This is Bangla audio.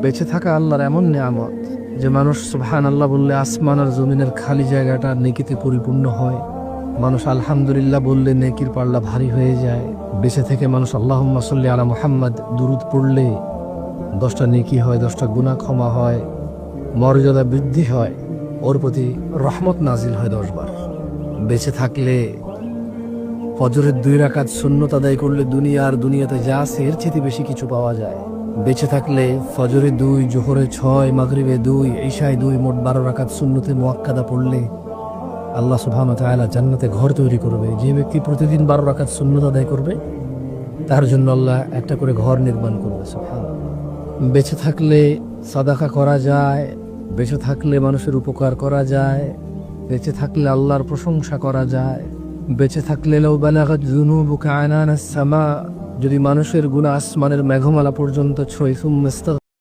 বেঁচে থাকা আল্লাহর এমন নিয়ামত যে মানুষ সুবহানাল্লাহ বললে আসমান আর জমিনের খালি জায়গাটা নেকিতে পরিপূর্ণ হয়। মানুষ আলহামদুলিল্লাহ বললে নেকির পাল্লা ভারী হয়ে যায়। বেঁচে থেকে মানুষ আল্লাহুম্মা সাল্লি আলা মুহাম্মদ দুরূদ পড়লে 10টা নেকি হয়, 10টা গুনাহ ক্ষমা হয়, মর্যাদা বৃদ্ধি হয়, ওর প্রতি রহমত নাজিল হয় 10 বার। বেঁচে থাকলে ফজরের 2 রাকাত সুন্নত আদায় করলে দুনিয়াতে যা আছে এর চেয়ে বেশি কিছু পাওয়া যায়। বেঁচে থাকলে ফজরে 2, জোহরে 6, মাগরিবে 2, ইশায় 2, মোট 12 রাকাত সুন্নতে মুআক্কাদা পড়লে আল্লাহ সুবহানাহু ওয়া তাআলা জান্নাতে ঘর তৈরি করবে। যে ব্যক্তি প্রতিদিন 12 রাকাত সুন্নত আদায় করবে তার জন্য আল্লাহ একটা করে ঘর নির্মাণ করবে। সুবহানাল্লাহ। বেঁচে থাকলে সাদাকা করা যায়, বেঁচে থাকলে মানুষের উপকার করা যায়, বেঁচে থাকলে আল্লাহর প্রশংসা করা যায়, বেঁচে থাকলে লাউ বালাগাত যুনুবুকা আনানাস সামা, যদি মানুষের গুনাহ আসমানের মেঘমালা পর্যন্ত ছোঁয়,